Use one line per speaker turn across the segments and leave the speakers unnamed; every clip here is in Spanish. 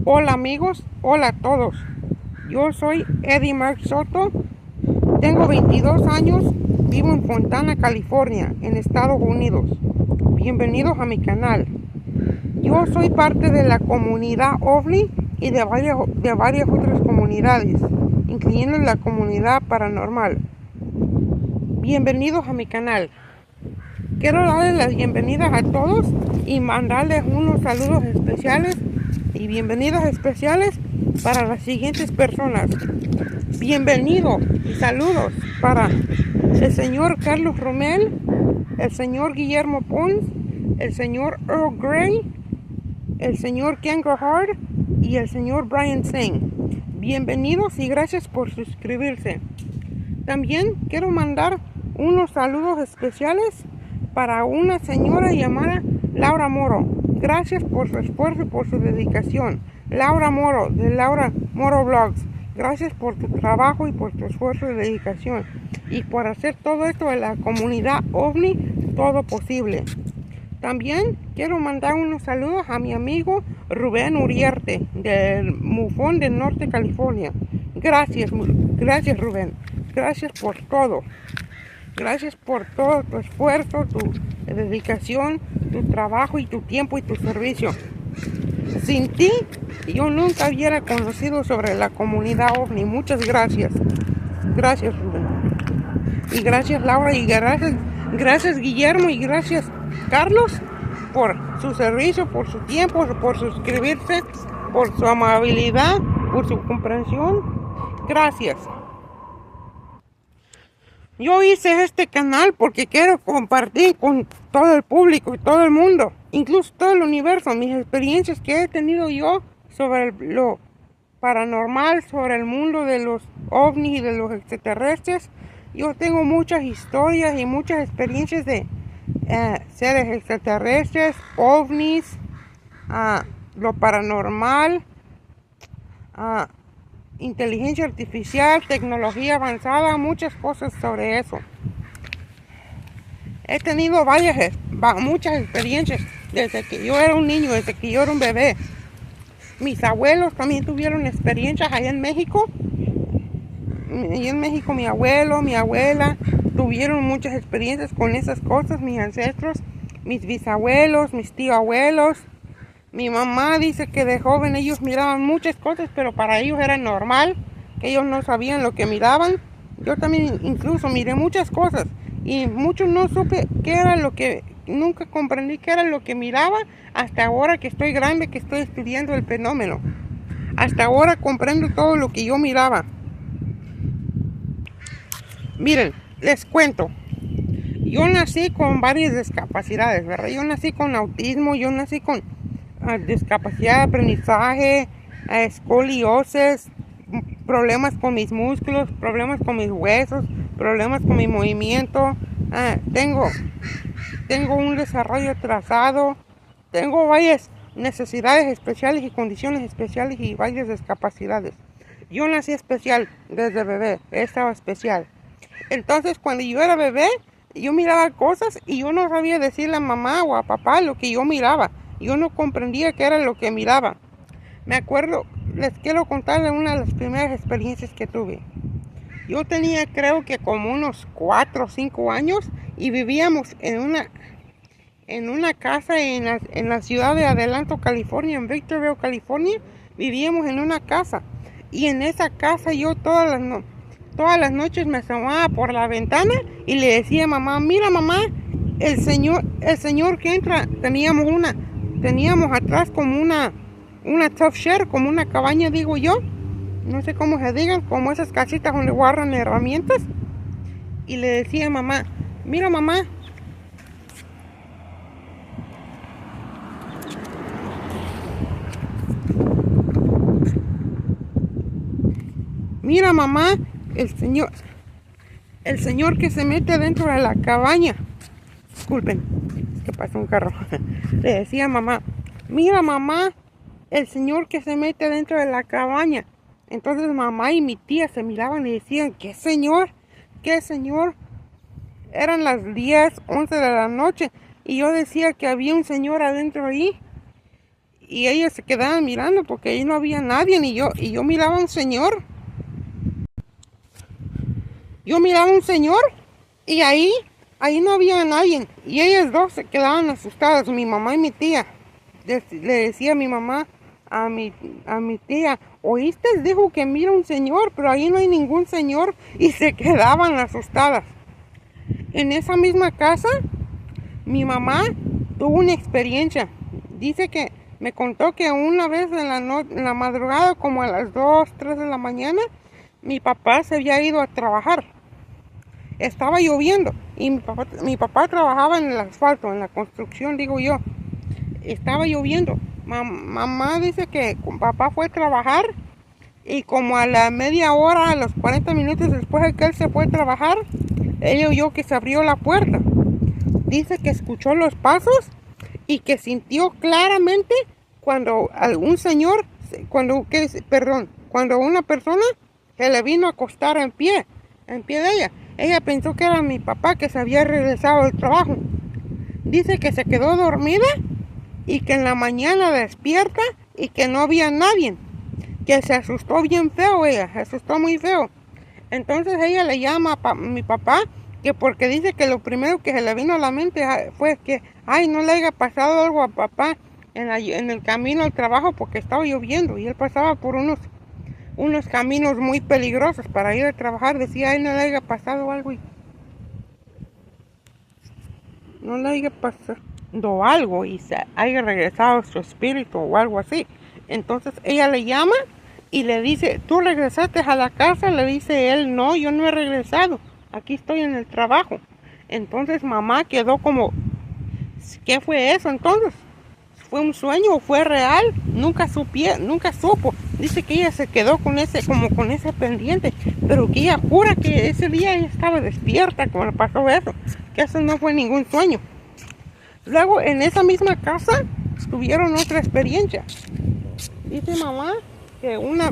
Hola amigos, hola a todos. Yo soy Eddie Mark Soto, tengo 22 años, vivo en Fontana, California, en Estados Unidos. Bienvenidos a mi canal. Yo soy parte de la comunidad OVNI y de varias otras comunidades, incluyendo la comunidad paranormal. Bienvenidos a mi canal. Quiero darles las bienvenidas a todos y mandarles unos saludos especiales y bienvenidas especiales para las siguientes personas. Bienvenido y saludos para el señor Carlos Romel, el señor Guillermo Pons, el señor Earl Grey, el señor Ken Gerhard y el señor Brian Singh. Bienvenidos y gracias por suscribirse. También quiero mandar unos saludos especiales para una señora llamada Laura Moro. Gracias por su esfuerzo y por su dedicación. Laura Moro, de Laura Moro Vlogs. Gracias por tu trabajo y por tu esfuerzo y dedicación. Y por hacer todo esto de la comunidad OVNI todo posible. También quiero mandar unos saludos a mi amigo Rubén Uriarte, del MUFON de Norte California. Gracias Rubén. Gracias por todo. Gracias por todo tu esfuerzo, tu dedicación, tu trabajo y tu tiempo y tu servicio. Sin ti, yo nunca hubiera conocido sobre la comunidad OVNI. Muchas gracias. Gracias, Rubén. Y gracias, Laura. Y gracias Guillermo. Y gracias, Carlos, por su servicio, por su tiempo, por suscribirse, por su amabilidad, por su comprensión. Gracias. Yo hice este canal porque quiero compartir con todo el público y todo el mundo, incluso todo el universo, mis experiencias que he tenido yo sobre lo paranormal, sobre el mundo de los ovnis y de los extraterrestres. Yo tengo muchas historias y muchas experiencias de seres extraterrestres, ovnis, lo paranormal, inteligencia artificial, tecnología avanzada, muchas cosas sobre eso. He tenido muchas experiencias desde que yo era un niño, desde que yo era un bebé. Mis abuelos también tuvieron experiencias allá en México. Y en México mi abuelo, mi abuela tuvieron muchas experiencias con esas cosas, mis ancestros, mis bisabuelos, mis tíos abuelos. Mi mamá dice que de joven ellos miraban muchas cosas, pero para ellos era normal, que ellos no sabían lo que miraban. Yo también incluso miré muchas cosas y mucho no supe qué era lo que, nunca comprendí qué era lo que miraba hasta ahora que estoy grande, que estoy estudiando el fenómeno. Hasta ahora comprendo todo lo que yo miraba. Miren, les cuento. Yo nací con varias discapacidades, ¿verdad? Yo nací con autismo, yo nací con discapacidad de aprendizaje, escoliosis, problemas con mis músculos, problemas con mis huesos, problemas con mi movimiento. Tengo un desarrollo atrasado, tengo varias necesidades especiales y condiciones especiales y varias discapacidades. Yo nací especial desde bebé, estaba especial. Entonces cuando yo era bebé, yo miraba cosas y yo no sabía decirle a mamá o a papá lo que yo miraba. Yo no comprendía qué era lo que miraba. Me acuerdo, les quiero contar de una de las primeras experiencias que tuve. Yo tenía creo que como unos 4 o 5 años y vivíamos en una casa en la ciudad de Adelanto, California, en Victorville, California. Vivíamos en una casa y en esa casa yo todas las noches me asomaba por la ventana y le decía a mamá, mira mamá, el señor que entra, teníamos atrás como una tough shed, como una cabaña, digo yo, no sé cómo se digan, como esas casitas donde guardan herramientas. Y le decía a mamá, mira mamá, mira mamá, el señor que se mete dentro de la cabaña. Disculpen, es que pasó un carro. Le decía a mamá, mira mamá, el señor que se mete dentro de la cabaña. Entonces mamá y mi tía se miraban y decían, ¿qué señor? ¿Qué señor? Eran las 10, 11 de la noche y yo decía que había un señor adentro ahí. y ellas se quedaban mirando porque ahí no había nadie, y yo miraba a un señor. Yo miraba a un señor y ahí no había nadie. Y ellas dos se quedaban asustadas, mi mamá y mi tía. Le decía a mi mamá, a mi tía, ¿oíste? Dijo que mira un señor, pero ahí no hay ningún señor. Y se quedaban asustadas. En esa misma casa, mi mamá tuvo una experiencia. Dice que me contó que una vez en la madrugada, como a las 2, 3 de la mañana, mi papá se había ido a trabajar. Estaba lloviendo y mi papá trabajaba en el asfalto, en la construcción, digo yo. Estaba lloviendo. Mamá dice que papá fue a trabajar y como a la media hora, a los 40 minutos después de que él se fue a trabajar, él oyó que se abrió la puerta. Dice que escuchó los pasos y que sintió claramente cuando cuando una persona se le vino a acostar en pie de ella. Ella pensó que era mi papá que se había regresado del trabajo. Dice que se quedó dormida y que en la mañana despierta y que no había nadie. Que se asustó bien feo ella, se asustó muy feo. Entonces ella le llama a mi papá, que porque dice que lo primero que se le vino a la mente fue que, ay, no le haya pasado algo a papá en el camino al trabajo porque estaba lloviendo y él pasaba por unos caminos muy peligrosos para ir a trabajar. Decía, ay, no le haya pasado algo y no le haya pasado algo y se haya regresado su espíritu o algo así. Entonces ella le llama y le dice, ¿tú regresaste a la casa? Le dice él, no, yo no he regresado, aquí estoy en el trabajo. Entonces mamá quedó como, ¿qué fue eso entonces? ¿Fue un sueño o fue real? Nunca supo. Dice que ella se quedó con ese pendiente, pero que ella jura que ese día ella estaba despierta cuando pasó eso, que eso no fue ningún sueño. Luego en esa misma casa tuvieron otra experiencia. Dice mamá que una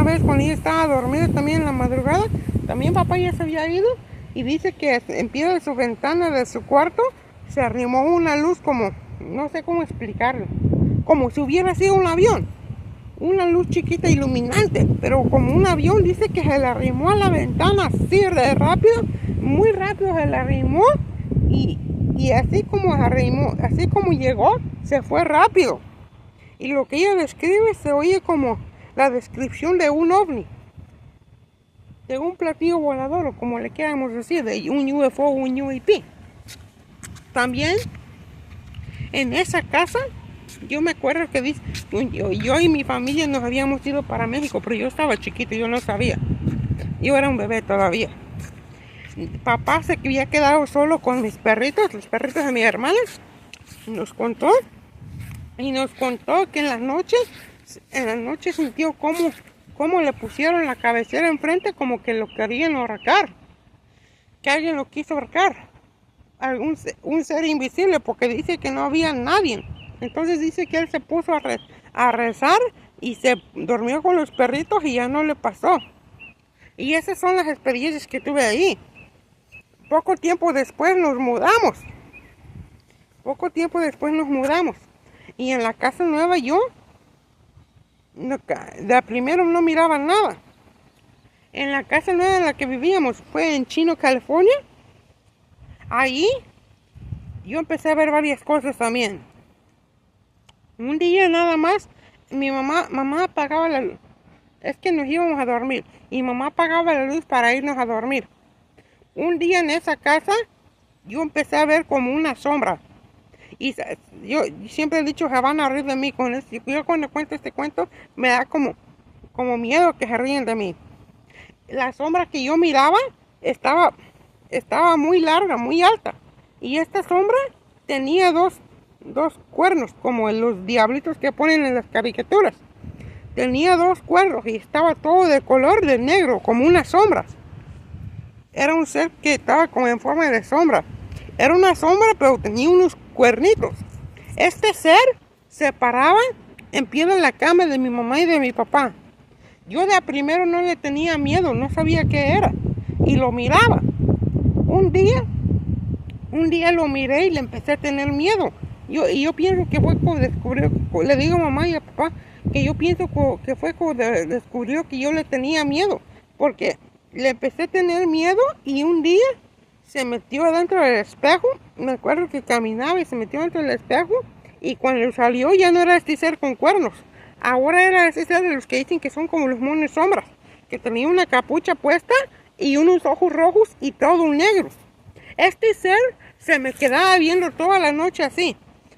vez cuando ella estaba dormida también en la madrugada, también papá ya se había ido, y dice que en pie de su ventana de su cuarto se arrimó una luz como, no sé cómo explicarlo, como si hubiera sido un avión, una luz chiquita iluminante, pero como un avión. Dice que se le arrimó a la ventana así de rápido, muy rápido se le arrimó, y así como llegó, se fue rápido. Y lo que ella describe se oye como la descripción de un ovni, de un platillo volador, o como le queramos decir, de un UFO o un UAP. También en esa casa, yo me acuerdo que yo y mi familia nos habíamos ido para México, pero yo estaba chiquito, yo no sabía. Yo era un bebé todavía. Papá se había quedado solo con mis perritos, los perritos de mis hermanas. Nos contó que en la noche sintió cómo le pusieron la cabecera enfrente, como que lo querían ahorcar, que alguien lo quiso ahorcar, un ser invisible, porque dice que no había nadie. Entonces dice que él se puso a rezar y se durmió con los perritos y ya no le pasó. Y esas son las experiencias que tuve ahí. Poco tiempo después nos mudamos. Y en la casa nueva yo, de primero no miraba nada. En la casa nueva en la que vivíamos, fue en Chino, California. Ahí yo empecé a ver varias cosas también. Un día nada más, mi mamá apagaba la luz. Es que nos íbamos a dormir y mamá apagaba la luz para irnos a dormir. Un día en esa casa, yo empecé a ver como una sombra. Y yo siempre he dicho, se van a reír de mí con esto. Yo cuando cuento este cuento, me da como miedo que se ríen de mí. La sombra que yo miraba estaba muy larga, muy alta. Y esta sombra tenía dos cuernos, como los diablitos que ponen en las caricaturas. Tenía dos cuernos y estaba todo de color de negro, como unas sombras. Era un ser que estaba como en forma de sombra. Era una sombra, pero tenía unos cuernitos. Este ser se paraba en pie de la cama de mi mamá y de mi papá. Yo de primero no le tenía miedo, no sabía qué era. Y lo miraba. Un día lo miré y le empecé a tener miedo. yo pienso que fue cuando descubrió, le digo a mamá y a papá, que yo pienso que fue cuando descubrió que yo le tenía miedo, porque le empecé a tener miedo y un día se metió adentro del espejo. Me acuerdo que caminaba y se metió dentro del espejo, y cuando salió ya no era este ser con cuernos, ahora era ese ser de los que dicen que son como los monos sombras, que tenía una capucha puesta y unos ojos rojos y todo negro. Este ser se me quedaba viendo toda la noche así.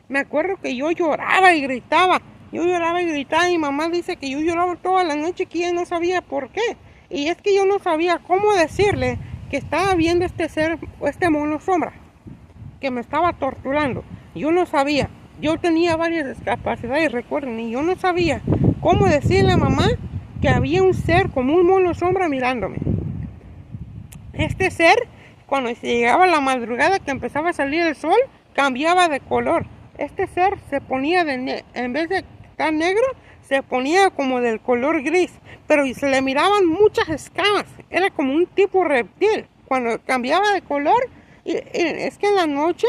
Me acuerdo que yo lloraba y gritaba. Yo lloraba y gritaba, y mi mamá dice que yo lloraba toda la noche, que ella no sabía por qué. Y es que yo no sabía cómo decirle que estaba viendo este ser, este mono sombra, que me estaba torturando. Yo no sabía. Yo tenía varias discapacidades, recuerden, y yo no sabía cómo decirle a mamá que había un ser como un mono sombra mirándome. Este ser, cuando se llegaba la madrugada que empezaba a salir el sol, cambiaba de color. Este ser se ponía en vez de estar negro, se ponía como del color gris, pero se le miraban muchas escamas. Era como un tipo reptil. Cuando cambiaba de color, es que en la noche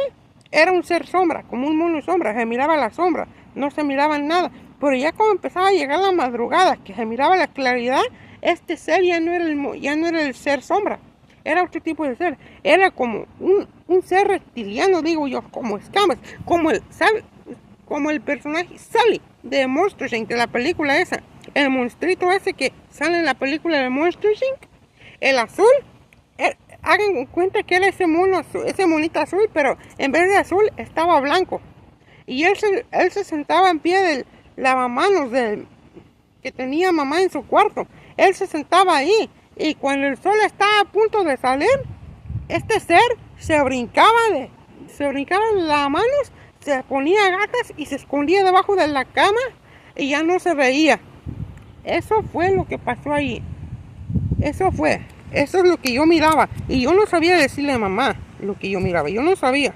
era un ser sombra, como un mono sombra, se miraba la sombra, no se miraba nada. Pero ya cuando empezaba a llegar la madrugada, que se miraba la claridad, este ser ya no era el ser sombra, era otro tipo de ser. Era como un ser reptiliano, digo yo, como escamas, como el personaje Sally de Monsters Inc., de la película esa. El monstruito ese que sale en la película de Monsters Inc., el azul. Hagan cuenta que era ese monito azul, pero en vez de azul estaba blanco. Y él se sentaba en pie del lavamanos que tenía mamá en su cuarto. Él se sentaba ahí, y cuando el sol estaba a punto de salir, este ser se brincaba en lavamanos, se ponía gatas y se escondía debajo de la cama y ya no se veía. Eso fue lo que pasó ahí. Eso es lo que yo miraba, y yo no sabía decirle a mamá lo que yo miraba, yo no sabía.